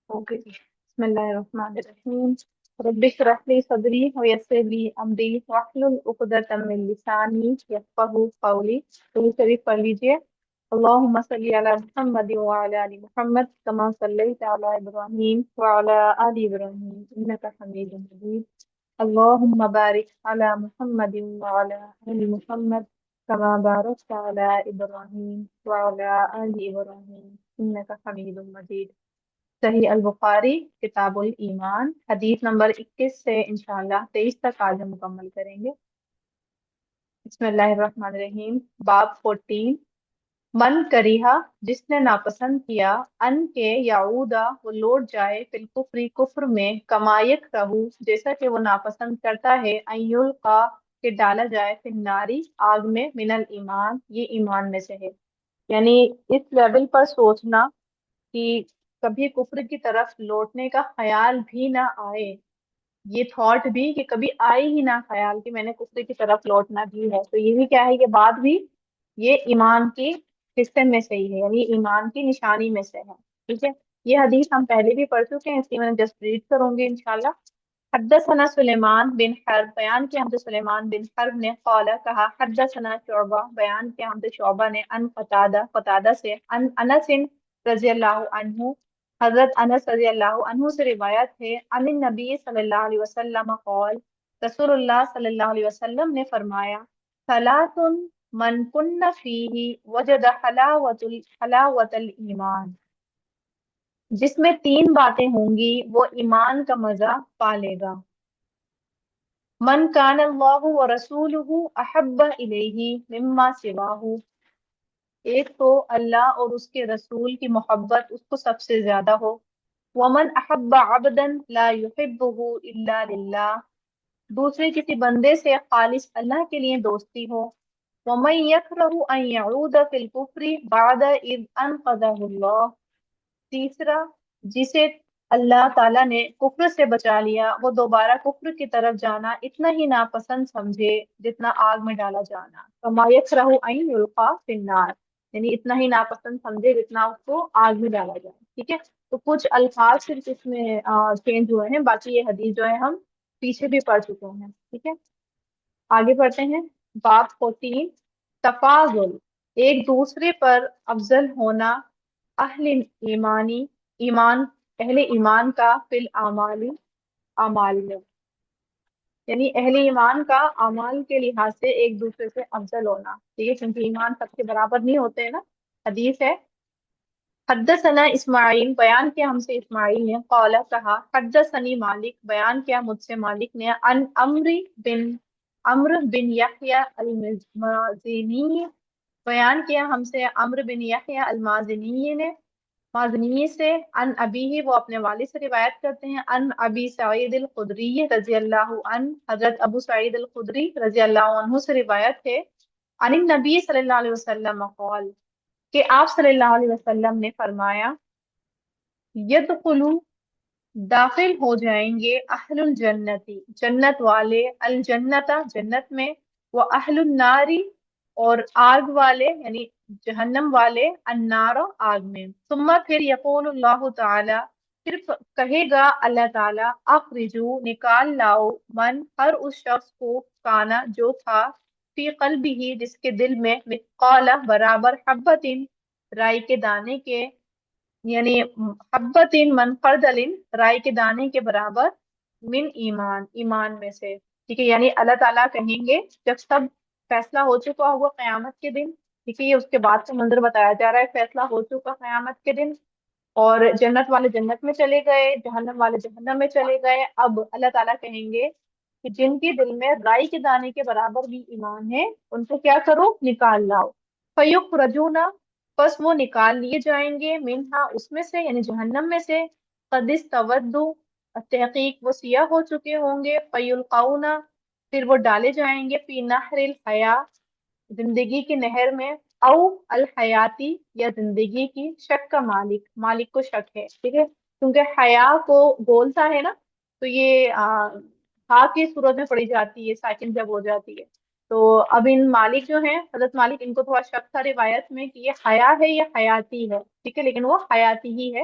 Okay. بسم الله الرحمن الرحيم. رب اشرح لي صدري ويسر لي امري واحلل عقدة من لساني يفقهوا قولي. تو شریف پڑھ لیجیے. اللهم صل على محمد وعلى ال محمد كما صليت على ابراهيم وعلى ال ابراهيم انك حميد مجيد. اللهم بارك على محمد وعلى ال محمد كما باركت على ابراهيم وعلى ال ابراهيم انك حميد مجيد. صحیح البخاری کتاب الایمان حدیث نمبر 21 سے انشاءاللہ 23 تک آج ہم مکمل کریں گے. بسم اللہ الرحمن الرحیم. باب 14. من کریہا جس نے ناپسند کیا ان کے یعودا وہ لوٹ جائے فی الکفری کفر میں کما یکرہو جیسا کہ وہ ناپسند کرتا ہے ان یلقا کہ ڈالا جائے فی الناری آگ میں من الایمان یہ ایمان میں سے ہے. یعنی اس لیول پر سوچنا کہ کبھی کفر کی طرف لوٹنے کا خیال بھی نہ آئے، یہ تھاٹ بھی کہ کبھی آئے ہی نہ خیال کہ میں نے کفر کی طرف لوٹنا بھی ہے، تو یہ بھی کیا ہے، یہ بات بھی یہ ایمان کی حصے میں سے ہی ہے، یعنی ایمان کی نشانی میں سے ہے. ٹھیک ہے، یہ حدیث ہم پہلے بھی پڑھ چکے ہیں، اس کی میں جسٹ ریڈ کروں گی انشاءاللہ. حدثنا سلیمان بن حرب بیان کیا ہم سے سلیمان بن حرب نے قال کہا حدثنا شعبہ بیان کیا ہم سے شعبہ نے ان قتادہ سے ان انس رضی اللہ عنہ حضرت انس رضی اللہ عنہ سے روایت ہے عن النبی صلی اللہ علیہ وسلم قال رسول اللہ صلی اللہ علیہ وسلم نے فرمایا ثلاث من کن فیہ وجد حلاوت الایمان جس میں تین باتیں ہوں گی وہ ایمان کا مزہ پا لے گا. من کان اللہ ورسولہ احب الیہ مما سواہ ایک تو اللہ اور اس کے رسول کی محبت اس کو سب سے زیادہ ہو. ومن احب عبدا لا يحبه الا للہ دوسرے کسی بندے سے خالص اللہ کے لیے دوستی ہو. ومن یکرہ ان یعود فی الکفر بعد اذ انقذہ اللہ تیسرا جسے اللہ تعالیٰ نے کفر سے بچا لیا وہ دوبارہ کفر کی طرف جانا اتنا ہی ناپسند سمجھے جتنا آگ میں ڈالا جانا. وما یکرہ ان یلقا فی النار یعنی اتنا ہی ناپسند سمجھے جتنا اس کو آگ میں ڈالا جائے. ٹھیک ہے، تو کچھ الفاظ صرف اس میں چینج ہوئے ہیں، باقی یہ حدیث جو ہے ہم پیچھے بھی پڑھ چکے ہیں. ٹھیک ہے، آگے بڑھتے ہیں. باب 14. تفاضل ایک دوسرے پر افضل ہونا اہل ایمانی ایمان اہل ایمان کا فی الاعمال اعمال میں، یعنی اہل ایمان کا اعمال کے لحاظ سے ایک دوسرے سے افضل ہونا. ٹھیک ہے، کیونکہ ایمان سب کے برابر نہیں ہوتے ہیں نا. حدیث ہے حدثنا اسماعیل بیان کیا ہم سے اسماعیل نے قال کہا حدثنی مالک بیان کیا مجھ سے مالک نے ان عمرو بن یحییٰ المازنی بیان کیا ہم سے عمرو بن یحییٰ المازنی نے مازنی سے ان ابی وہ اپنے والد سے روایت کرتے ہیں ان ابی سعید الخدری رضی اللہ عنہ حضرت ابو سعید الخدری رضی اللہ عنہ سے روایت ہے عن النبی صلی اللہ علیہ وسلم قال کہ آپ صلی اللہ علیہ وسلم نے فرمایا یدخلو داخل ہو جائیں گے اہل الجنتی جنت والے الجنت جنت میں وہ اہل الناری اور آگ والے یعنی جہنم والے النار آگ میں. ثم پھر یقول اللہ تعالی پھر کہے گا اللہ تعالی اخرجو نکال لاؤ من ہر اس شخص کو کانا جو تھا فی قلبہ جس کے دل میں مثقال برابر حبۃ رائی کے دانے کے یعنی حبۃ من خردل رائی کے دانے کے برابر من ایمان ایمان میں سے. ٹھیک ہے، یعنی اللہ تعالیٰ کہیں گے جب سب فیصلہ ہو چکا ہوگا قیامت کے دن. ٹھیک ہے، یہ اس کے بعد کا منظر بتایا جا رہا ہے. فیصلہ ہو چکا قیامت کے دن اور جنت والے جنت میں چلے گئے، جہنم والے جہنم میں چلے گئے. اب اللہ تعالیٰ کہیں گے کہ جن کے دل میں رائی کے دانے کے برابر بھی ایمان ہے ان کو کیا کرو، نکال لاؤ. فیخرجون پس وہ نکال لیے جائیں گے منہا اس میں سے یعنی جہنم میں سے قد استودوا تحقیق وہ سیاہ ہو چکے ہوں گے. فیلقون پھر وہ ڈالے جائیں گے فی نہر الحیا زندگی کی نہر میں او الحیاتی یا زندگی کی شک کا مالک مالک کو شک ہے. ٹھیک ہے، کیونکہ حیا کو بولتا ہے نا تو یہ ہا کی صورت میں پڑی جاتی ہے ساکن جب ہو جاتی ہے. تو اب ان مالک جو ہیں حضرت مالک ان کو تھوڑا شک تھا روایت میں کہ یہ حیا ہے یا حیاتی ہے. ٹھیک ہے، لیکن وہ حیاتی ہی ہے.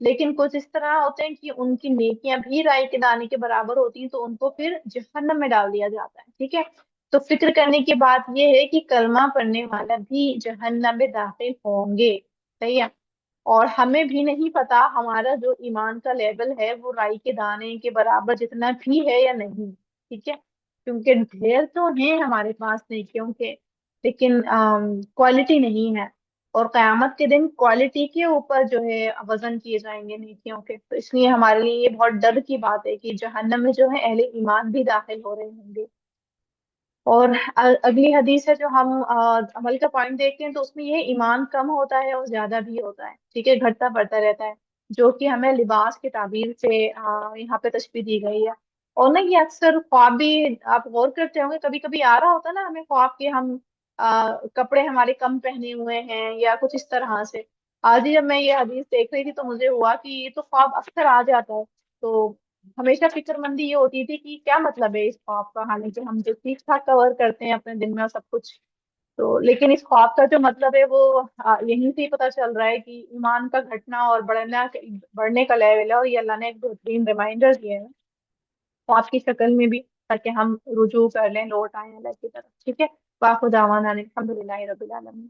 لیکن کچھ اس طرح ہوتے ہیں کہ ان کی نیکیاں بھی رائی کے دانے کے برابر ہوتی ہیں، تو ان کو پھر جہنم میں ڈال دیا جاتا ہے، ٹھیک ہے۔ تو فکر کرنے کی بات یہ ہے کہ کلمہ پڑھنے والا بھی جہنم میں داخل ہوں گے، صحیح ہے۔ اور ہمیں بھی نہیں پتا ہمارا جو ایمان کا لیول ہے وہ رائی کے دانے کے برابر جتنا بھی ہے یا نہیں، ٹھیک ہے، کیونکہ ڈھیر تو ہیں ہمارے پاس نیکیوں کے، لیکن کوالٹی نہیں ہے، اور قیامت کے دن کوالٹی کے اوپر جو ہے وزن کیے جائیں گے نیکیوں کے، تو اس لیے ہمارے لیے یہ بہت ڈر کی بات ہے کہ جہنم میں جو ہے اہل ایمان بھی داخل ہو رہے ہوں گے۔ اور اگلی حدیث ہے جو ہم عمل کا پوائنٹ دیکھتے ہیں، تو اس میں یہ ایمان کم ہوتا ہے اور زیادہ بھی ہوتا ہے، ٹھیک ہے، گھٹتا بڑھتا رہتا ہے، جو کہ ہمیں لباس کی تعبیر سے یہاں پہ تشبیہ دی گئی ہے۔ اور نا یہ اکثر خواب بھی آپ غور کرتے ہوں گے، کبھی کبھی آ رہا ہوتا ہے نا ہمیں خواب کہ ہم کپڑے ہمارے کم پہنے ہوئے ہیں یا کچھ اس طرح سے۔ آج ہی جب میں یہ حدیث دیکھ رہی تھی تو مجھے ہوا کہ یہ تو خواب اکثر آ جاتا ہے، تو ہمیشہ فکر مندی یہ ہوتی تھی کہ کیا مطلب ہے اس خواب کا، حالانکہ ہم جو ٹھیک ٹھاک کور کرتے ہیں اپنے دن میں اور سب کچھ، تو لیکن اس خواب کا جو مطلب ہے وہ یہیں سے ہی پتہ چل رہا ہے کہ ایمان کا گھٹنا اور بڑھنے کا لیول ہے، اور یہ اللہ نے ایک بہترین ریمائنڈر دیا ہے خواب کی شکل میں بھی، تاکہ ہم رجوع کر لیں، لوٹ آئیں اللہ کی طرف، ٹھیک ہے۔ واخر دعوانا الحمد للہ رب العالمین۔